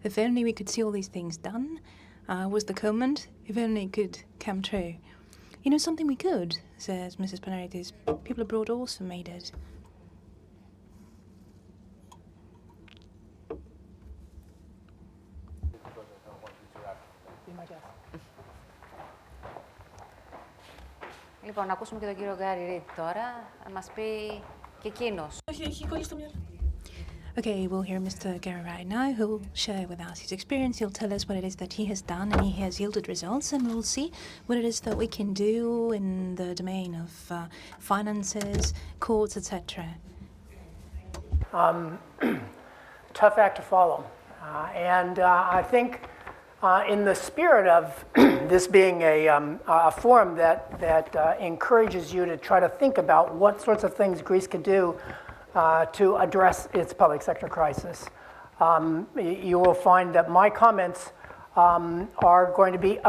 If only we could see all these things done, was the comment. If only it could come true. You know, something we could, says Mrs. Panaritis. People abroad also made it. Λοιπόν, να ακούσουμε και τον κύριο Γκάρι Ριτ τώρα, να μας πει και εκείνος. Okay, we'll hear Mr. Gary right now, who will share with us his experience. He'll tell us what it is that he has done, and he has yielded results, and we'll see what it is that we can do in the domain of finances, courts, etc. Tough act to follow. I think in the spirit of this being a forum that encourages you to try to think about what sorts of things Greece could do to address its public sector crisis. You will find that my comments are going to be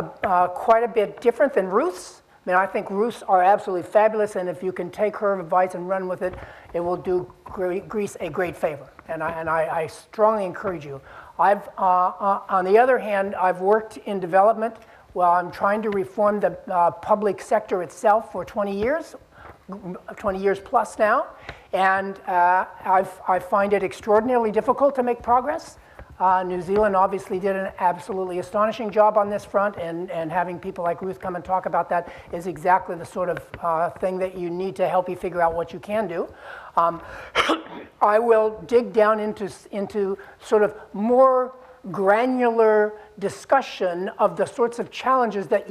quite a bit different than Ruth's. I mean, I think Ruth's are absolutely fabulous, and if you can take her advice and run with it, it will do Greece a great favor. And I strongly encourage you. On the other hand, I've worked in development while I'm trying to reform the public sector itself for 20 years plus now. And I find it extraordinarily difficult to make progress. New Zealand obviously did an absolutely astonishing job on this front, and having people like Ruth come and talk about that is exactly the sort of thing that you need to help you figure out what you can do. I will dig down into sort of more granular discussion of the sorts of challenges that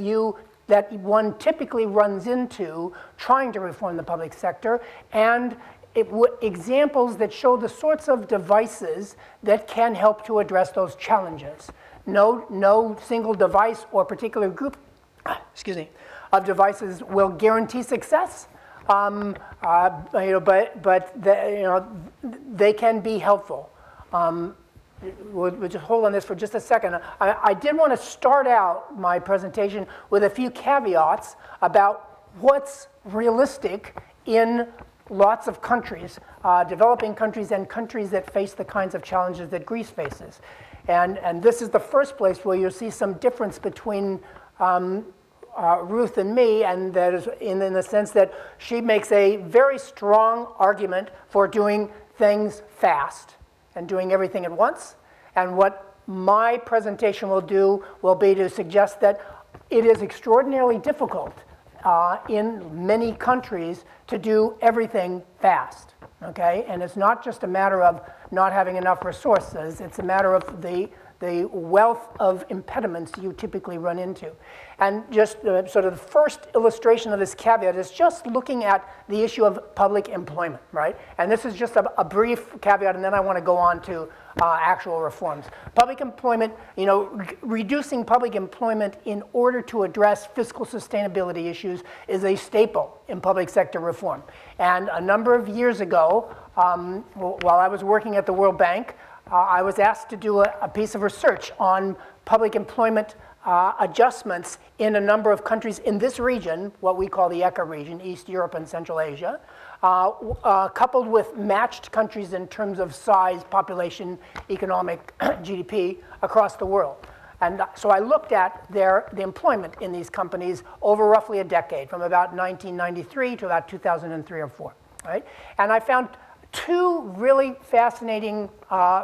one typically runs into trying to reform the public sector, and examples that show the sorts of devices that can help to address those challenges. No single device or particular group, of devices will guarantee success. But they can be helpful. We'll just hold on this for just a second. I did want to start out my presentation with a few caveats about what's realistic in lots of countries, developing countries and countries that face the kinds of challenges that Greece faces. And this is the first place where you'll see some difference between Ruth and me, and that is in the sense that she makes a very strong argument for doing things fast and doing everything at once. And what my presentation will do will be to suggest that it is extraordinarily difficult in many countries to do everything fast, okay? And it's not just a matter of not having enough resources, it's a matter of the wealth of impediments you typically run into. And just sort of the first illustration of this caveat is just looking at the issue of public employment, right? And this is just a brief caveat, and then I want to go on to actual reforms. Public employment, reducing public employment in order to address fiscal sustainability issues is a staple in public sector reform. And a number of years ago, while I was working at the World Bank, I was asked to do a piece of research on public employment adjustments in a number of countries in this region, what we call the ECA region, East Europe and Central Asia, coupled with matched countries in terms of size, population, economic, GDP across the world. And so I looked at the employment in these companies over roughly a decade, from about 1993 to about 2003 or 4, right? And I found two really fascinating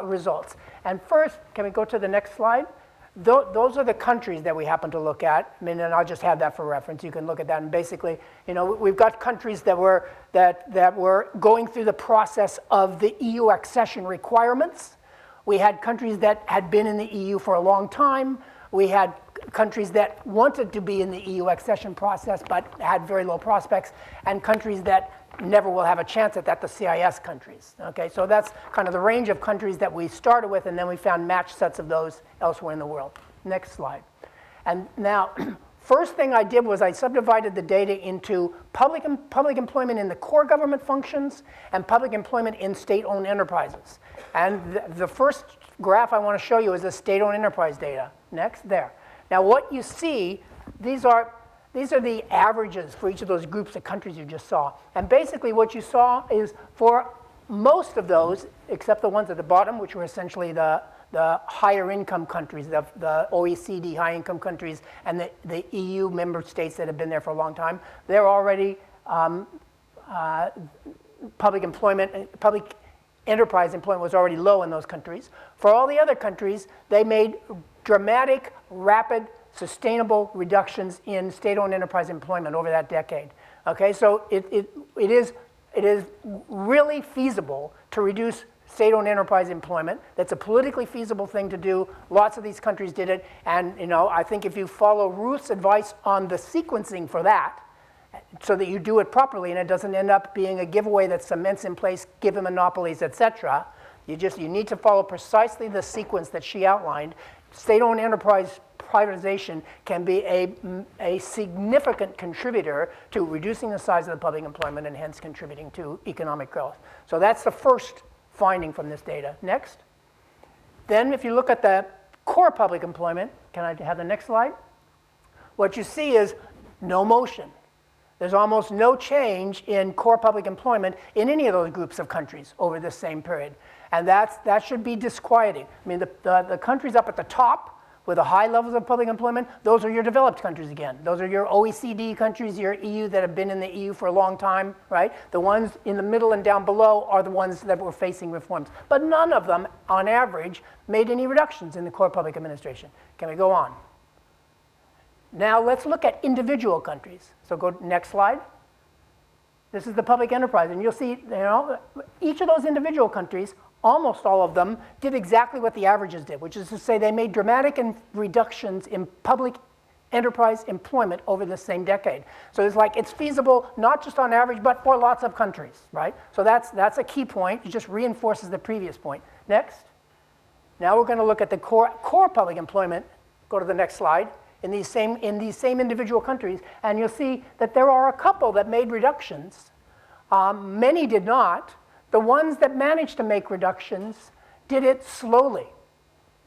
results. And first, can we go to the next slide? Those are the countries that we happen to look at. I mean, and I'll just have that for reference. You can look at that, and basically, we've got countries that were going through the process of the EU accession requirements. We had countries that had been in the EU for a long time. We had countries that wanted to be in the EU accession process but had very low prospects, and countries that never will have a chance at that, the CIS countries. Okay, so that's kind of the range of countries that we started with, and then we found matched sets of those elsewhere in the world. Next slide. And now, first thing I did was I subdivided the data into public employment in the core government functions and public employment in state-owned enterprises. And the first graph I want to show you is the state-owned enterprise data. Next, there. Now what you see, these are the averages for each of those groups of countries you just saw. And basically what you saw is for most of those, except the ones at the bottom, which were essentially the higher income countries, the OECD high income countries, and the EU member states that have been there for a long time, they're already public enterprise employment was already low in those countries. For all the other countries, they made dramatic, rapid, sustainable reductions in state-owned enterprise employment over that decade. Okay, so it is really feasible to reduce state-owned enterprise employment. That's a politically feasible thing to do. Lots of these countries did it, and I think if you follow Ruth's advice on the sequencing for that, so that you do it properly and it doesn't end up being a giveaway that cements in place, given monopolies, etc. You need to follow precisely the sequence that she outlined. State-owned enterprise privatization can be a significant contributor to reducing the size of the public employment and hence contributing to economic growth. So that's the first finding from this data. Next. Then if you look at the core public employment, can I have the next slide? What you see is no motion. There's almost no change in core public employment in any of those groups of countries over this same period. And that should be disquieting. I mean, the countries up at the top with the high levels of public employment, those are your developed countries again. Those are your OECD countries, your EU that have been in the EU for a long time, right? The ones in the middle and down below are the ones that were facing reforms. But none of them, on average, made any reductions in the core public administration. Can we go on? Now let's look at individual countries. So go next slide. This is the public enterprise, and you'll see, each of those individual countries, almost all of them, did exactly what the averages did, which is to say they made dramatic reductions in public enterprise employment over the same decade. So it's feasible not just on average, but for lots of countries, right? So that's a key point. It just reinforces the previous point. Next. Now we're going to look at the core public employment. Go to the next slide. In these same individual countries, and you'll see that there are a couple that made reductions. Many did not. The ones that managed to make reductions did it slowly.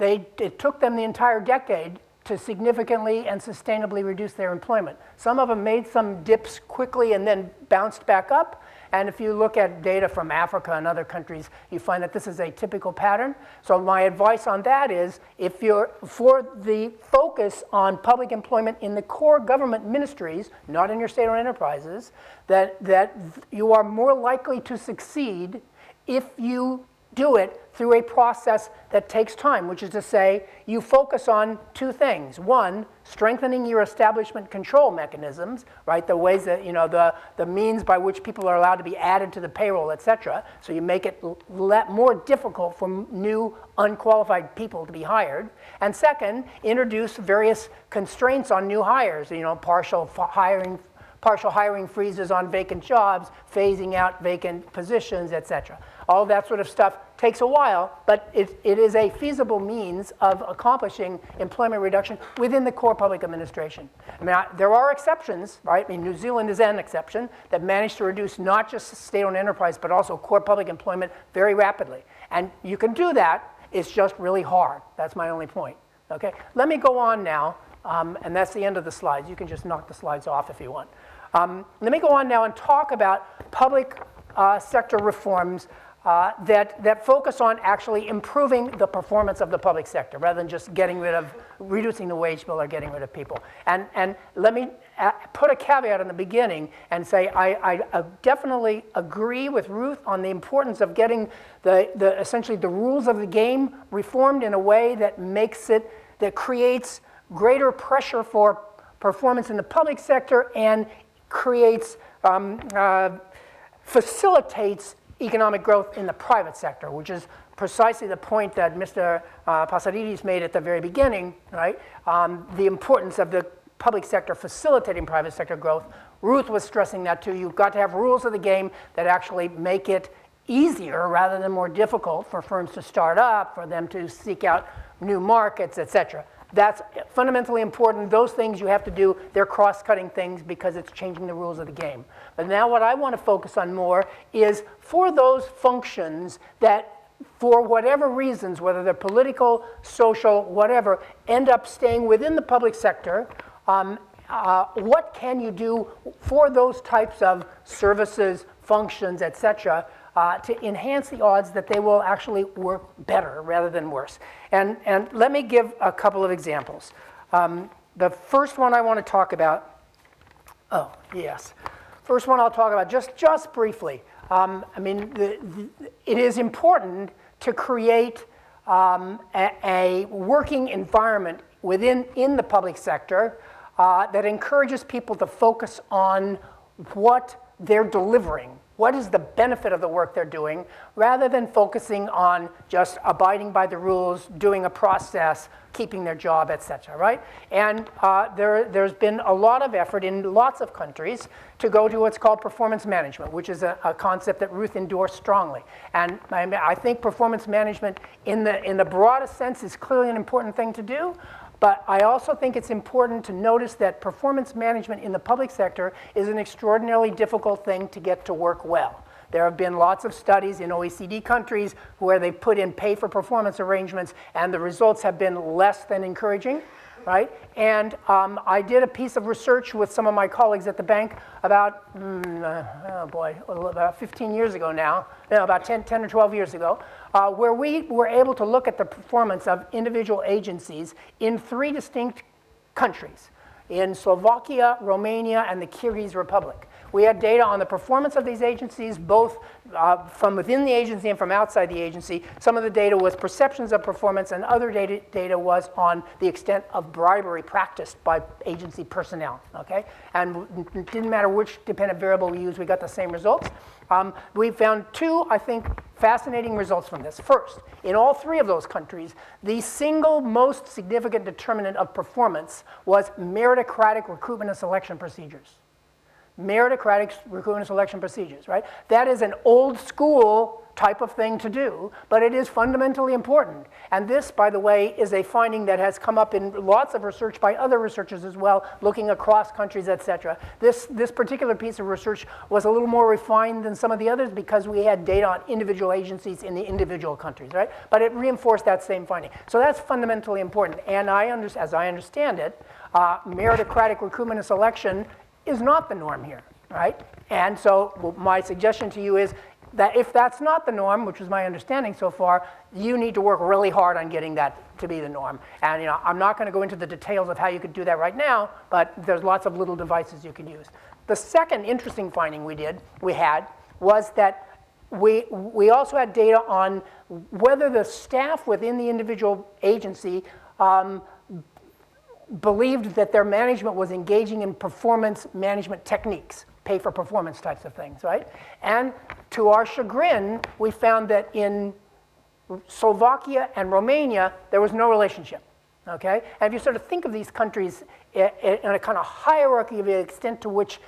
It took them the entire decade to significantly and sustainably reduce their employment. Some of them made some dips quickly and then bounced back up. And if you look at data from Africa and other countries, you find that this is a typical pattern. So my advice on that is, if you're for the focus on public employment in the core government ministries, not in your state-owned enterprises, that you are more likely to succeed if you do it through a process that takes time, which is to say, you focus on two things. One, strengthening your establishment control mechanisms, right? The ways that, the means by which people are allowed to be added to the payroll, et cetera. So you make it more difficult for new unqualified people to be hired. And second, introduce various constraints on new hires, partial hiring freezes on vacant jobs, phasing out vacant positions, et cetera. All that sort of stuff takes a while, but it is a feasible means of accomplishing employment reduction within the core public administration. I mean, there are exceptions, right? I mean, New Zealand is an exception that managed to reduce not just state-owned enterprise, but also core public employment very rapidly. And you can do that, it's just really hard. That's my only point, okay? Let me go on now, and that's the end of the slides. You can just knock the slides off if you want. Let me go on now and talk about public sector reforms that focus on actually improving the performance of the public sector rather than just reducing the wage bill or getting rid of people. And let me put a caveat in the beginning and say I definitely agree with Ruth on the importance of getting essentially the rules of the game reformed in a way that creates greater pressure for performance in the public sector and facilitates economic growth in the private sector, which is precisely the point that Mr. Pasaridis made at the very beginning, right? The importance of the public sector facilitating private sector growth. Ruth was stressing that too. You've got to have rules of the game that actually make it easier rather than more difficult for firms to start up, for them to seek out new markets, et cetera. That's fundamentally important. Those things you have to do, they're cross-cutting things because it's changing the rules of the game. But now what I want to focus on more is for those functions that, for whatever reasons, whether they're political, social, whatever, end up staying within the public sector, what can you do for those types of services, functions, et cetera, to enhance the odds that they will actually work better rather than worse. And let me give a couple of examples. The first one I want to talk about, first one I'll talk about just briefly. It is important to create a working environment in the public sector that encourages people to focus on what they're delivering. What is the benefit of the work they're doing, rather than focusing on just abiding by the rules, doing a process, keeping their job, etc., right? And there's been a lot of effort in lots of countries to go to what's called performance management, which is a concept that Ruth endorsed strongly. And I think performance management in the broadest sense is clearly an important thing to do. But I also think it's important to notice that performance management in the public sector is an extraordinarily difficult thing to get to work well. There have been lots of studies in OECD countries where they put in pay-for-performance arrangements, and the results have been less than encouraging, right? And I did a piece of research with some of my colleagues at the bank about, about 15 years ago now, about 10 or 12 years ago, where we were able to look at the performance of individual agencies in 3 distinct countries, in Slovakia, Romania, and the Kyrgyz Republic. We had data on the performance of these agencies, both from within the agency and from outside the agency. Some of the data was perceptions of performance, and other data was on the extent of bribery practiced by agency personnel, okay? And it didn't matter which dependent variable we used, we got the same results. We found 2, I think, fascinating results from this. First, in all 3 of those countries, the single most significant determinant of performance was meritocratic recruitment and selection procedures. Meritocratic recruitment and selection procedures, right? That is an old school type of thing to do, but it is fundamentally important. And this, by the way, is a finding that has come up in lots of research by other researchers as well, looking across countries, etc. This particular piece of research was a little more refined than some of the others because we had data on individual agencies in the individual countries, right? But it reinforced that same finding. So that's fundamentally important. And as I understand it, meritocratic recruitment and selection is not the norm here, right? And so my suggestion to you is that if that's not the norm, which is my understanding so far, you need to work really hard on getting that to be the norm. And I'm not going to go into the details of how you could do that right now, but there's lots of little devices you can use. The second interesting finding we had was that we also had data on whether the staff within the individual agency believed that their management was engaging in performance management techniques, pay for performance types of things, right? And to our chagrin, we found that in Slovakia and Romania, there was no relationship, okay? And if you sort of think of these countries in a kind of hierarchy of the extent to which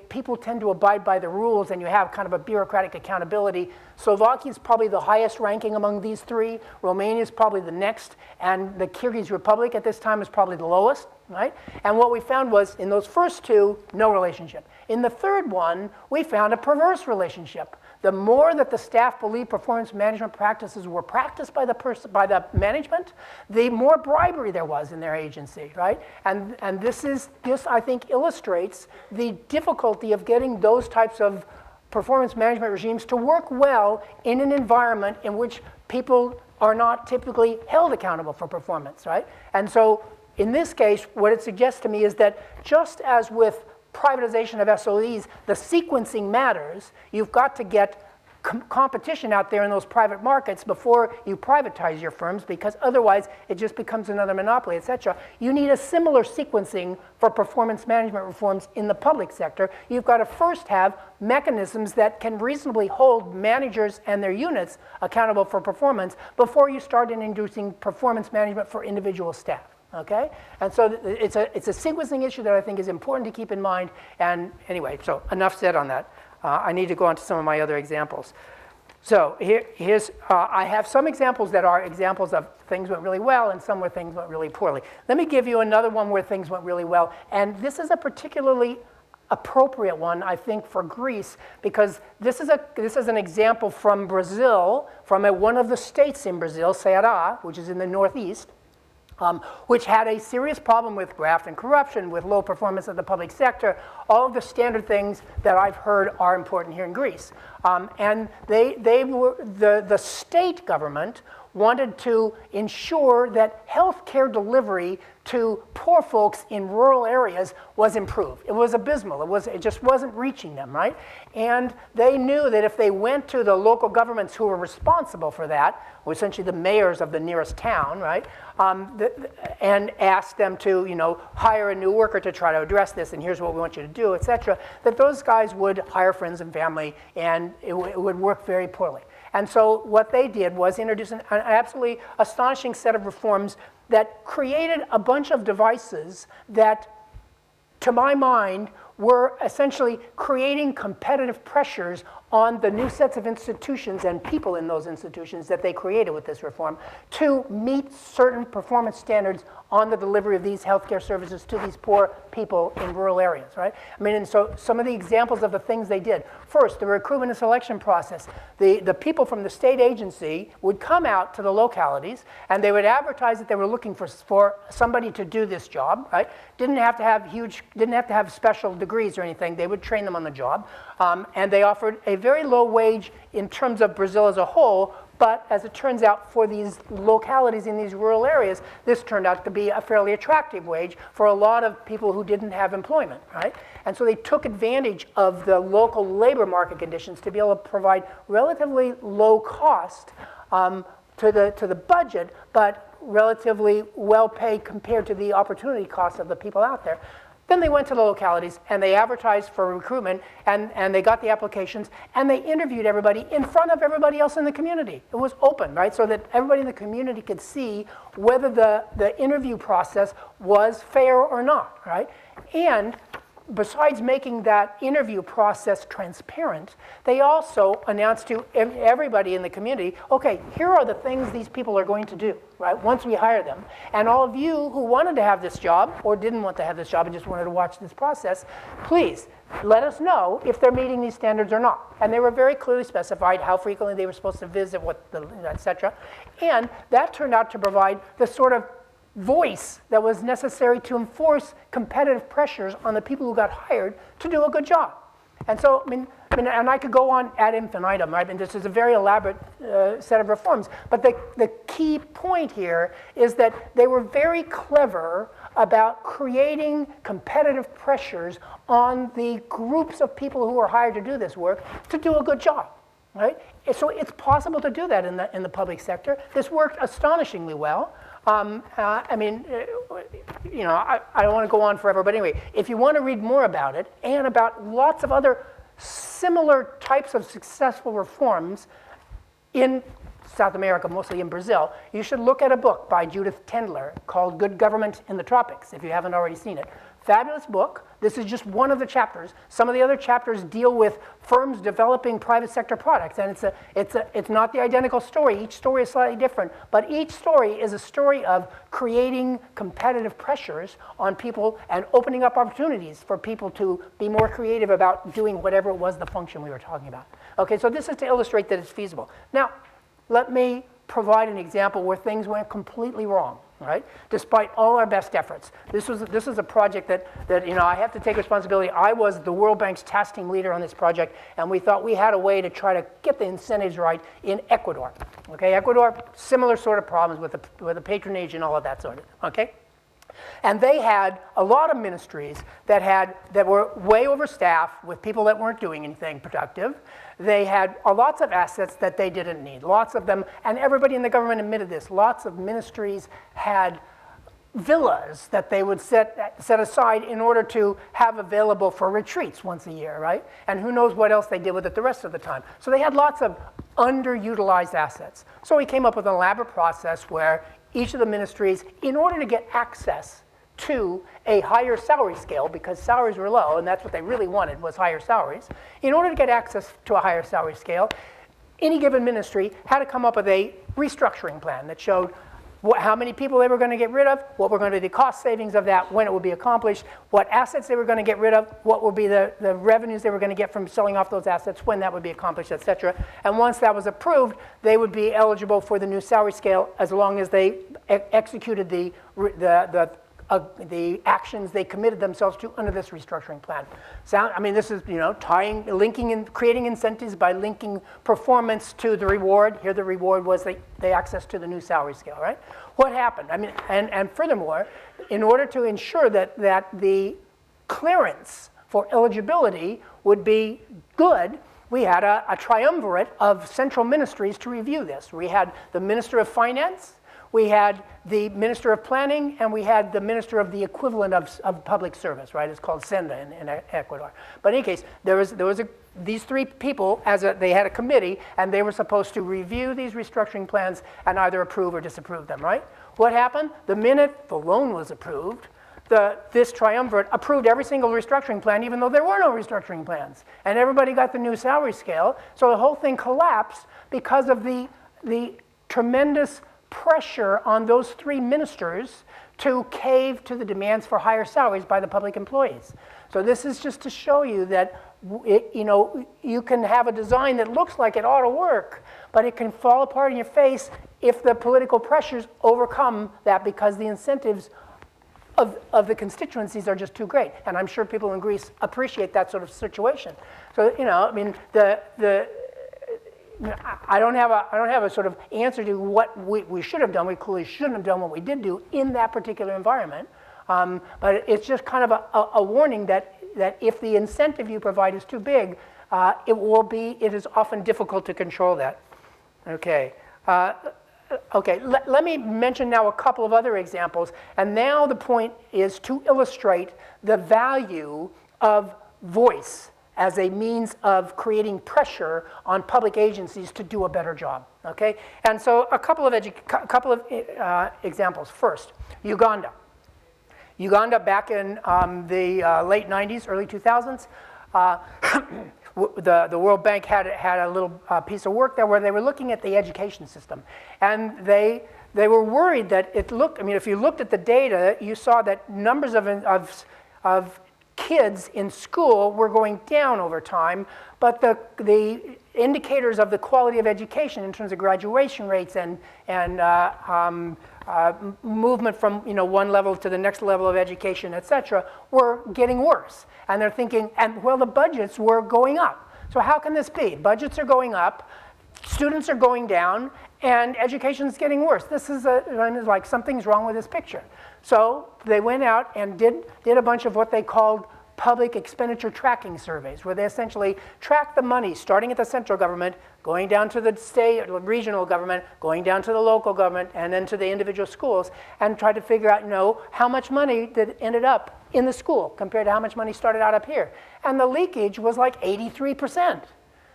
people tend to abide by the rules and you have kind of a bureaucratic accountability, Slovakia is probably the highest ranking among these 3, Romania is probably the next, and the Kyrgyz Republic at this time is probably the lowest, right? And what we found was, in those first 2, no relationship. In the third one, we found a perverse relationship. The more that the staff believed performance management practices were practiced by the management, the more bribery there was in their agency, right? And this I think illustrates the difficulty of getting those types of performance management regimes to work well in an environment in which people are not typically held accountable for performance, right? And so in this case, what it suggests to me is that just as with privatization of SOEs, the sequencing matters. You've got to get competition out there in those private markets before you privatize your firms, because otherwise it just becomes another monopoly, etc. You need a similar sequencing for performance management reforms in the public sector. You've got to first have mechanisms that can reasonably hold managers and their units accountable for performance before you start introducing performance management for individual staff. Okay? And so it's a sequencing issue that I think is important to keep in mind. And anyway, so enough said on that. I need to go on to some of my other examples. So I have some examples that are examples of things went really well and some where things went really poorly. Let me give you another one where things went really well. And this is a particularly appropriate one, I think, for Greece, because this is an example from Brazil, from one of the states in Brazil, Ceará, which is in the northeast. which had a serious problem with graft and corruption, with low performance of the public sector, all of the standard things that I've heard are important here in Greece. And the state government wanted to ensure that healthcare delivery to poor folks in rural areas was improved. It was abysmal. It just wasn't reaching them, right? And they knew that if they went to the local governments who were responsible for that, or essentially the mayors of the nearest town, right, and asked them to, hire a new worker to try to address this, and here's what we want you to do, etc., that those guys would hire friends and family, and it would work very poorly. And so what they did was introduce an absolutely astonishing set of reforms that created a bunch of devices that, to my mind, were essentially creating competitive pressures on the new sets of institutions and people in those institutions that they created with this reform to meet certain performance standards on the delivery of these healthcare services to these poor people in rural areas, right? I mean, and so some of the examples of the things they did. First, the recruitment and selection process. The people from the state agency would come out to the localities and they would advertise that they were looking for somebody to do this job, right? Didn't have to have special degrees or anything. They would train them on the job. And they offered a very low wage in terms of Brazil as a whole, but as it turns out, for these localities in these rural areas, this turned out to be a fairly attractive wage for a lot of people who didn't have employment, right? And so they took advantage of the local labor market conditions to be able to provide relatively low cost to the budget, but relatively well paid compared to the opportunity cost of the people out there. Then they went to the localities and they advertised for recruitment and they got the applications and they interviewed everybody in front of everybody else in the community. It was open, right? So that everybody in the community could see whether the interview process was fair or not, right? And besides making that interview process transparent, they also announced to everybody in the community, okay, here are the things these people are going to do, right, once we hire them. And all of you who wanted to have this job or didn't want to have this job and just wanted to watch this process, please let us know if they're meeting these standards or not. And they were very clearly specified how frequently they were supposed to visit, et cetera. And that turned out to provide the sort of voice that was necessary to enforce competitive pressures on the people who got hired to do a good job. And so, I mean, and I could go on ad infinitum, right? And this is a very elaborate set of reforms. But the key point here is that they were very clever about creating competitive pressures on the groups of people who were hired to do this work to do a good job, right? So it's possible to do that in the public sector. This worked astonishingly well. I mean, I don't want to go on forever, but anyway, if you want to read more about it and about lots of other similar types of successful reforms in South America, mostly in Brazil, you should look at a book by Judith Tendler called Good Government in the Tropics, if you haven't already seen it. Fabulous book. This is just one of the chapters. Some of the other chapters deal with firms developing private sector products, and it's not the identical story. Each story is slightly different, but each story is a story of creating competitive pressures on people and opening up opportunities for people to be more creative about doing whatever it was the function we were talking about. Okay, so this is to illustrate that it's feasible. Now, let me provide an example where things went completely wrong. Right? Despite all our best efforts. This is a project that I have to take responsibility. I was the World Bank's task team leader on this project, and we thought we had a way to try to get the incentives right in Ecuador. Okay, Ecuador, similar sort of problems with the patronage and all of that sort of, okay? And they had a lot of ministries that were way overstaffed with people that weren't doing anything productive. They had lots of assets that they didn't need, lots of them, and everybody in the government admitted this. Lots of ministries had villas that they would set aside in order to have available for retreats once a year, right? And who knows what else they did with it the rest of the time. So they had lots of underutilized assets. So we came up with an elaborate process where each of the ministries, in order to get access to a higher salary scale, because salaries were low, and that's what they really wanted was higher salaries, in order to get access to a higher salary scale, any given ministry had to come up with a restructuring plan that showed how many people they were going to get rid of, what were going to be the cost savings of that, when it would be accomplished, what assets they were going to get rid of, what would be the revenues they were going to get from selling off those assets, when that would be accomplished, et cetera. And once that was approved, they would be eligible for the new salary scale as long as they executed the actions they committed themselves to under this restructuring plan. I mean, this is, linking and creating incentives by linking performance to the reward. Here the reward was the access to the new salary scale, right? What happened? I mean, and furthermore, in order to ensure that the clearance for eligibility would be good, we had a triumvirate of central ministries to review this. We had the Minister of Finance, we had the Minister of Planning, and we had the Minister of the equivalent of public service, right? It's called Senda in Ecuador. But in any case, these three people, they had a committee, and they were supposed to review these restructuring plans and either approve or disapprove them, right? What happened? The minute the loan was approved, this triumvirate approved every single restructuring plan, even though there were no restructuring plans. And everybody got the new salary scale, so the whole thing collapsed because of the tremendous pressure on those three ministers to cave to the demands for higher salaries by the public employees. So this is just to show you that you can have a design that looks like it ought to work, but it can fall apart in your face if the political pressures overcome that because the incentives of the constituencies are just too great. And I'm sure people in Greece appreciate that sort of situation. So, I mean, I don't have a sort of answer to what we should have done. We clearly shouldn't have done what we did do in that particular environment. But it's just kind of a warning that if the incentive you provide is too big, it is often difficult to control that. Okay. Let me mention now a couple of other examples. And now the point is to illustrate the value of voice as a means of creating pressure on public agencies to do a better job, okay? And so a couple of examples. First, Uganda. Uganda back in the late 90s, early 2000s, the World Bank had a little piece of work there where they were looking at the education system. And they were worried that if you looked at the data, you saw that numbers of kids in school were going down over time, but the indicators of the quality of education in terms of graduation rates and movement from one level to the next level of education, et cetera, were getting worse. And they're thinking, the budgets were going up. So how can this be? Budgets are going up, students are going down, and education's getting worse. This is like something's wrong with this picture. So they went out and did a bunch of what they called public expenditure tracking surveys, where they essentially tracked the money starting at the central government, going down to the state or regional government, going down to the local government, and then to the individual schools, and tried to figure out, how much money that ended up in the school compared to how much money started out up here. And the leakage was like 83%.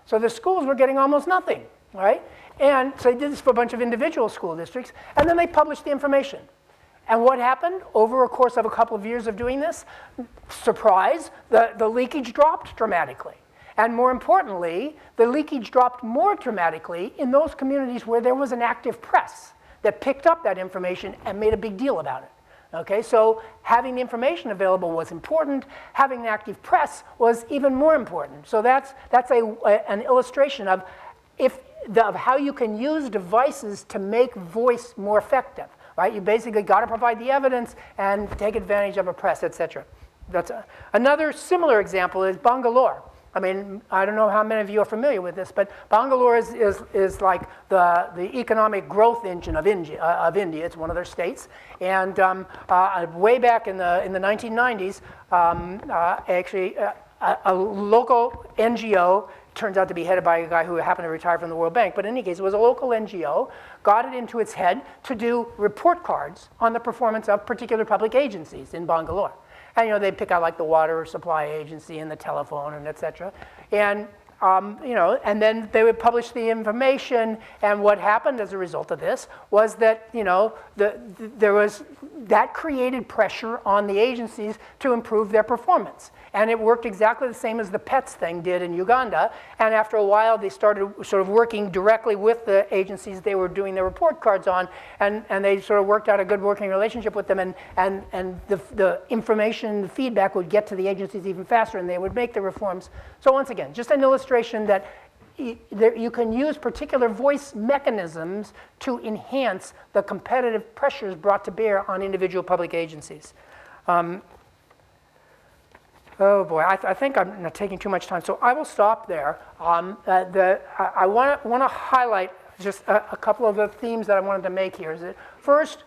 So the schools were getting almost nothing, right? And so they did this for a bunch of individual school districts, and then they published the information. And what happened over a course of a couple of years of doing this? Surprise, the leakage dropped dramatically. And more importantly, the leakage dropped more dramatically in those communities where there was an active press that picked up that information and made a big deal about it. Okay, so having the information available was important. Having an active press was even more important. So that's an illustration of how you can use devices to make voice more effective. Right? You basically got to provide the evidence and take advantage of a press, et cetera. Another similar example is Bangalore. I mean, I don't know how many of you are familiar with this, but Bangalore is like the economic growth engine of India. It's one of their states. And way back in the 1990s, actually, a local NGO, turns out to be headed by a guy who happened to retire from the World Bank, but in any case, it was a local NGO, got it into its head to do report cards on the performance of particular public agencies in Bangalore. And they'd pick out like the water supply agency and the telephone and et cetera. And and then they would publish the information, and what happened as a result of this was that, there was that created pressure on the agencies to improve their performance. And it worked exactly the same as the PETS thing did in Uganda. And after a while, they started sort of working directly with the agencies they were doing their report cards on. And they sort of worked out a good working relationship with them. And the information, the feedback would get to the agencies even faster, and they would make the reforms. So once again, just an illustration that you can use particular voice mechanisms to enhance the competitive pressures brought to bear on individual public agencies. Oh boy, I think I'm taking too much time, so I will stop there. I want to highlight just a couple of the themes that I wanted to make here. Is that first,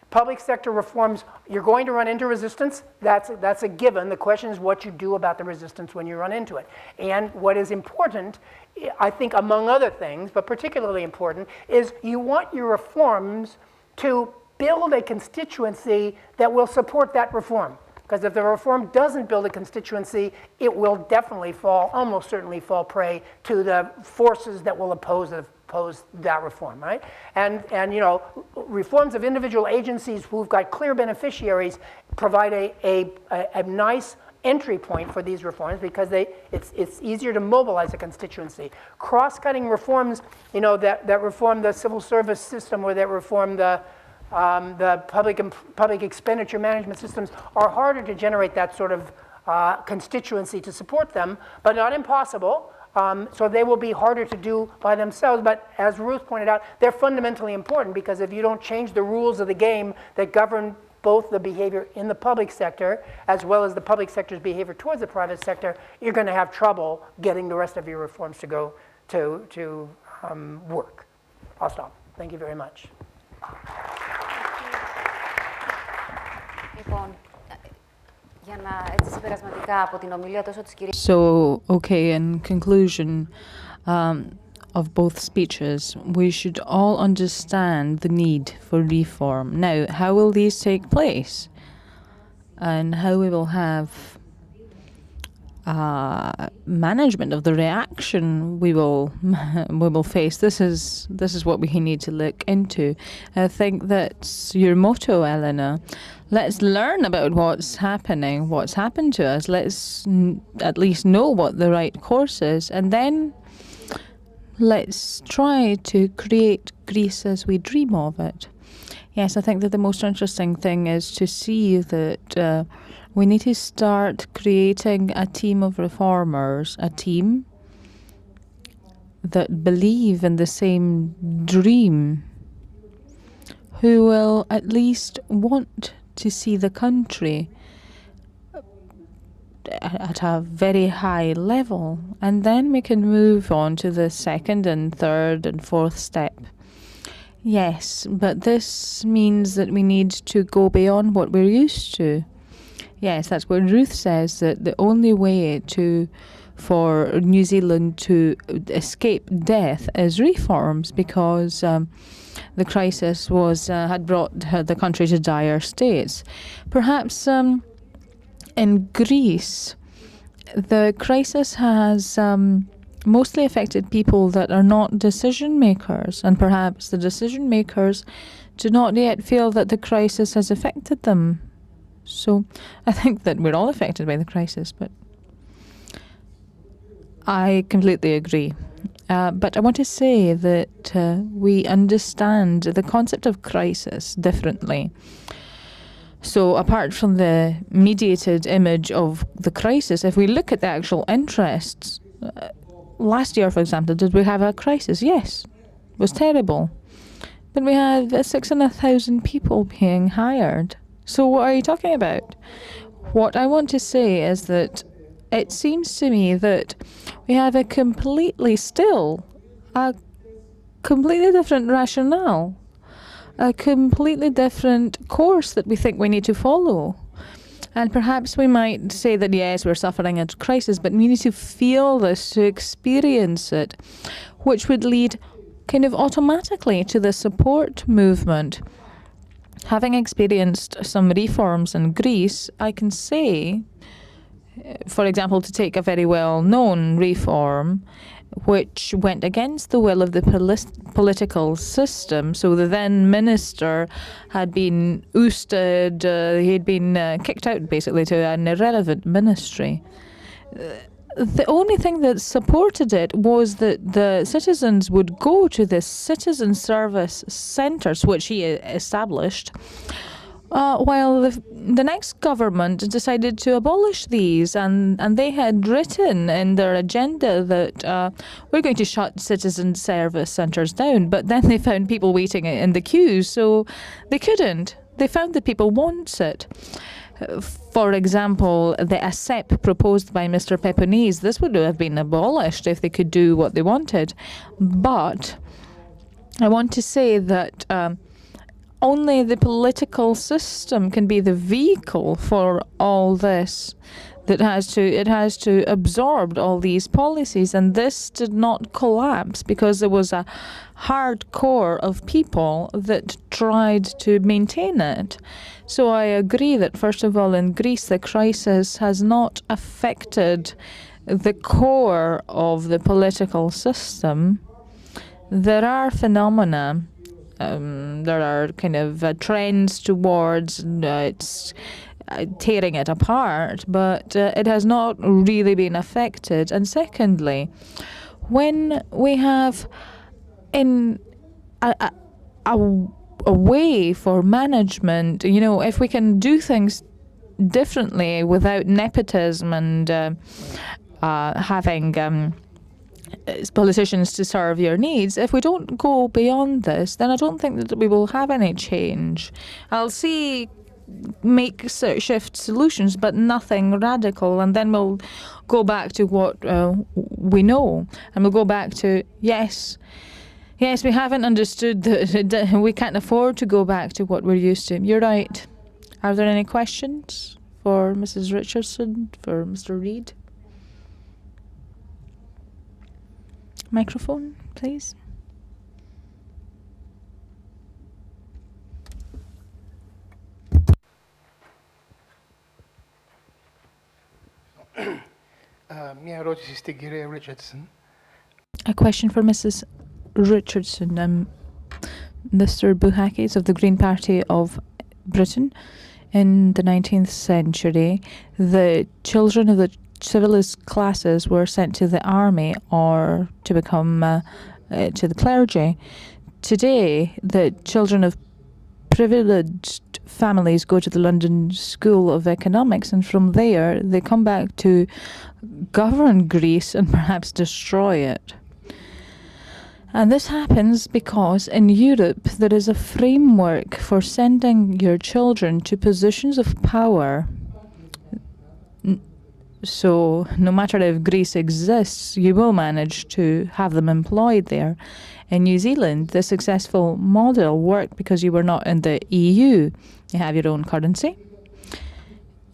public sector reforms, you're going to run into resistance. That's a given. The question is what you do about the resistance when you run into it. And what is important, I think among other things, but particularly important, is you want your reforms to build a constituency that will support that reform. Because if the reform doesn't build a constituency, it will definitely fall, almost certainly fall prey to the forces that will oppose that reform, right? And you know, reforms of individual agencies who've got clear beneficiaries provide a nice entry point for these reforms because it's easier to mobilize a constituency. Cross-cutting reforms, you know, that reform the civil service system or that reform the public expenditure management systems are harder to generate that sort of constituency to support them, but not impossible. So they will be harder to do by themselves, but as Ruth pointed out, they're fundamentally important because if you don't change the rules of the game that govern both the behavior in the public sector as well as the public sector's behavior towards the private sector, you're going to have trouble getting the rest of your reforms to go to work. I'll stop. Thank you very much. Λοιπόν, για να έτσι συμπερασματικά από την ομιλία τόσο της κυρίας. So, okay, in conclusion of both speeches, we should all understand the need for reform. Now, how will these take place? And how we will have management of the reaction we will face. This is what we need to look into. I think that's your motto, Eleanor. Let's learn about what's happening, what's happened to us. Let's at least know what the right course is, and then let's try to create Greece as we dream of it. Yes, I think that the most interesting thing is to see that we need to start creating a team of reformers, a team that believe in the same dream, who will at least want to see the country at a very high level. And then we can move on to the second and third and fourth step. Yes, but this means that we need to go beyond what we're used to. Yes, that's what Ruth says, that the only way for New Zealand to escape death is reforms, because the crisis had brought the country to dire states. Perhaps in Greece, the crisis has mostly affected people that are not decision makers, and perhaps the decision makers do not yet feel that the crisis has affected them. So I think that we're all affected by the crisis, but I completely agree. But I want to say that we understand the concept of crisis differently. So apart from the mediated image of the crisis, if we look at the actual interests, last year, for example, did we have a crisis? Yes, it was terrible. But we had 6,500 people being hired. So what are you talking about? What I want to say is that it seems to me that we have a completely different rationale, a completely different course that we think we need to follow. And perhaps we might say that, yes, we're suffering a crisis, but we need to feel this, to experience it, which would lead kind of automatically to the support movement. Having experienced some reforms in Greece, I can say, for example, to take a very well-known reform, which went against the will of the political system. So the then minister had been ousted, he'd been kicked out basically to an irrelevant ministry. The only thing that supported it was that the citizens would go to the citizen service centres, which he established, while the next government decided to abolish these, and they had written in their agenda that we're going to shut citizen service centres down, but then they found people waiting in the queues, so they couldn't. They found that people want it. For example, the ASEP proposed by Mr. Peponese, this would have been abolished if they could do what they wanted. But I want to say that only the political system can be the vehicle for all this. It has to absorb all these policies, and this did not collapse because there was a hard core of people that tried to maintain it. So I agree that, first of all, in Greece, the crisis has not affected the core of the political system. There are phenomena, there are kind of trends towards tearing it apart, but it has not really been affected. And secondly, when we have in a way for management, you know, if we can do things differently without nepotism and having politicians to serve your needs, if we don't go beyond this, then I don't think that we will have any change. I'll see make shift solutions, but nothing radical, and then we'll go back to what we know, and we'll go back to yes, we haven't understood that we can't afford to go back to what we're used to. You're right. Are there any questions for Mrs. Richardson, for Mr. Reid? Microphone, please. Μια ερώτηση στην κυρία Richardson. A question for Mrs. Richardson. Mr. Bouhakis of the Green Party of Britain. In the 19th century, the children of the civilist classes were sent to the army or to become to the clergy. Today, the children of privileged families go to the London School of Economics, and from there they come back to govern Greece and perhaps destroy it. And this happens because in Europe there is a framework for sending your children to positions of power. So no matter if Greece exists, you will manage to have them employed there. In New Zealand, the successful model worked because you were not in the EU. You have your own currency.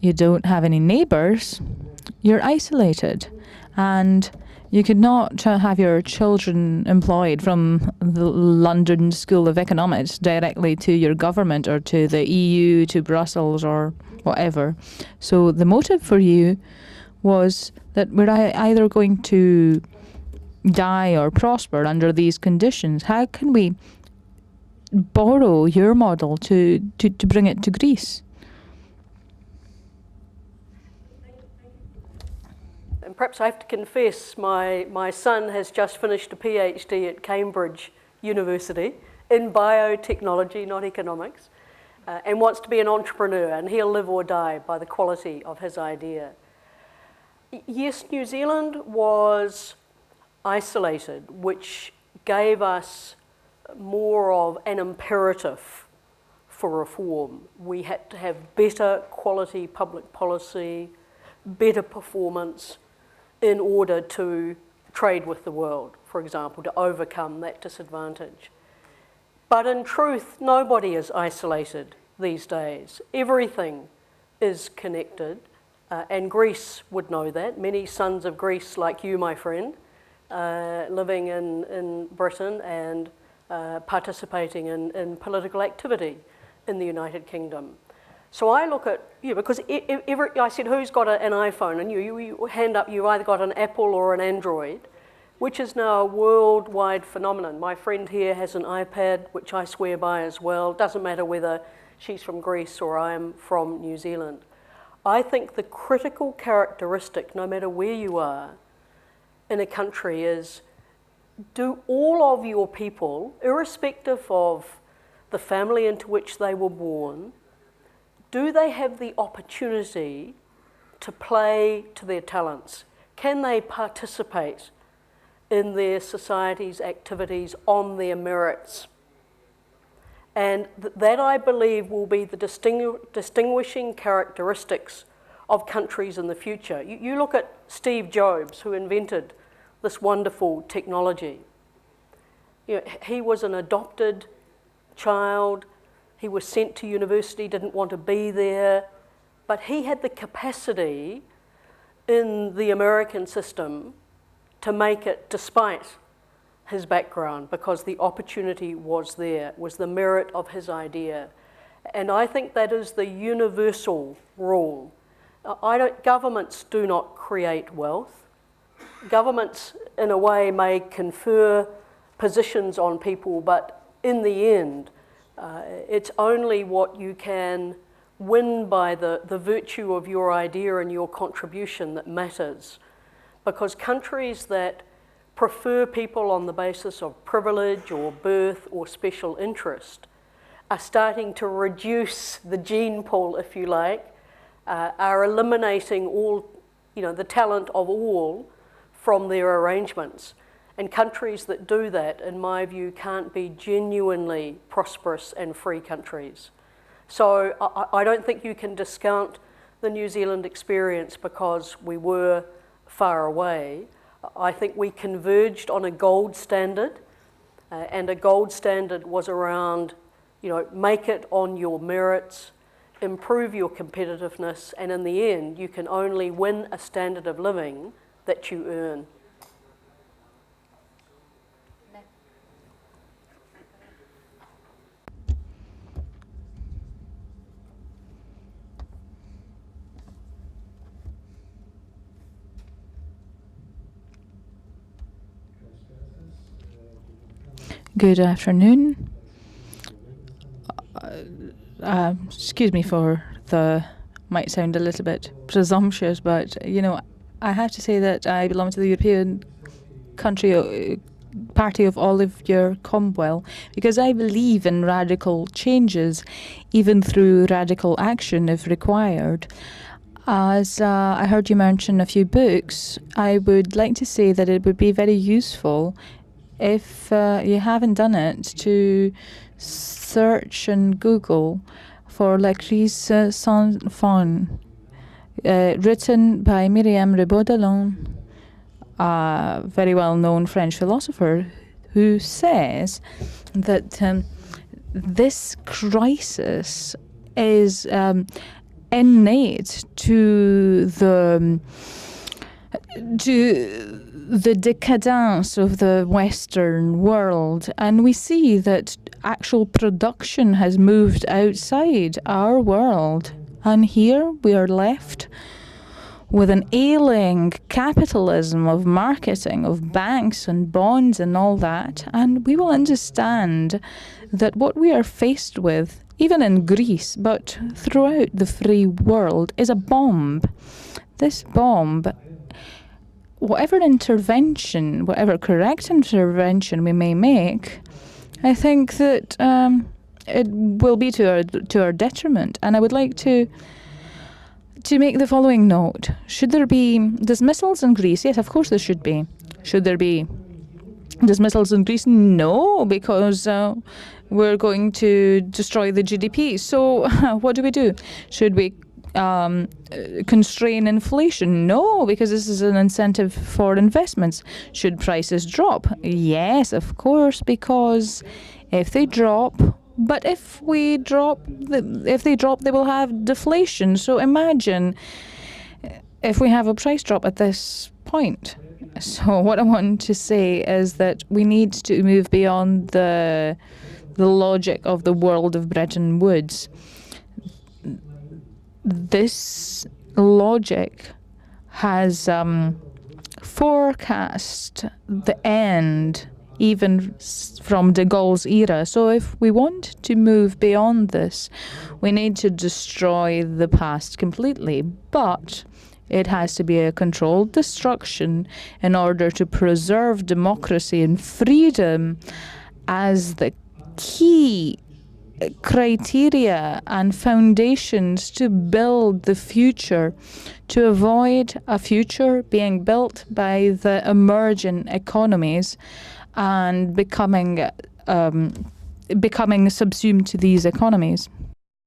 You don't have any neighbours. You're isolated. And you could not have your children employed from the London School of Economics directly to your government or to the EU, to Brussels or whatever. So the motive for you was that we're either going to die or prosper under these conditions. How can we borrow your model to bring it to Greece? And perhaps I have to confess, my son has just finished a PhD at Cambridge University in biotechnology, not economics, and wants to be an entrepreneur, and he'll live or die by the quality of his idea. Yes, New Zealand was isolated, which gave us more of an imperative for reform. We had to have better quality public policy, better performance in order to trade with the world, for example, to overcome that disadvantage. But in truth, nobody is isolated these days. Everything is connected. And Greece would know that. Many sons of Greece, like you, my friend, living in Britain and participating in political activity in the United Kingdom. So I look at you, because I said, who's got an iPhone? And you hand up, you've either got an Apple or an Android. which is now a worldwide phenomenon. My friend here has an iPad, which I swear by as well. Doesn't matter whether she's from Greece or I'm from New Zealand. I think the critical characteristic, no matter where you are in a country, is do all of your people, irrespective of the family into which they were born, do they have the opportunity to play to their talents? Can they participate in their society's activities on their merits? And that, I believe, will be the distinguishing characteristics of countries in the future. You look at Steve Jobs, who invented this wonderful technology. You know, he was an adopted child. He was sent to university, didn't want to be there, but he had the capacity in the American system to make it despite his background, because the opportunity was there, was the merit of his idea. And I think that is the universal rule. Governments do not create wealth. Governments, in a way, may confer positions on people, but in the end, it's only what you can win by the virtue of your idea and your contribution that matters. Because countries that prefer people on the basis of privilege or birth or special interest are starting to reduce the gene pool, if you like, are eliminating all, the talent of all from their arrangements. And countries that do that, in my view, can't be genuinely prosperous and free countries. So I don't think you can discount the New Zealand experience because we were far away. I think we converged on a gold standard, and a gold standard was around, make it on your merits, improve your competitiveness, and in the end, you can only win a standard of living that you earn. Good afternoon. Excuse me for might sound a little bit presumptuous, but I have to say that I belong to the European Party of Oliver Cromwell, because I believe in radical changes, even through radical action if required. As I heard you mention a few books, I would like to say that it would be very useful, if you haven't done it, to search in Google for La Crise sans fin, written by Myriam Rebaud-Dallon, a very well-known French philosopher, who says that this crisis is innate to the decadence of the Western world, and we see that actual production has moved outside our world, and here we are left with an ailing capitalism of marketing, of banks and bonds and all that, and we will understand that what we are faced with, even in Greece, but throughout the free world, is a bomb. This bomb, whatever intervention, whatever correct intervention we may make, I think that it will be to our detriment. And I would like to make the following note. Should there be dismissals in Greece? Yes, of course there should be. Should there be dismissals in Greece? No, because we're going to destroy the GDP. So what do? Should we constrain inflation? No, because this is an incentive for investments. Should prices drop? Yes, of course, because if they drop, but if they drop, they will have deflation. So imagine if we have a price drop at this point. So what I want to say is that we need to move beyond the logic of the world of Bretton Woods. This logic has forecast the end, even from de Gaulle's era. So if we want to move beyond this, we need to destroy the past completely. But it has to be a controlled destruction in order to preserve democracy and freedom as the key criteria and foundations to build the future, to avoid a future being built by the emerging economies and becoming subsumed to these economies.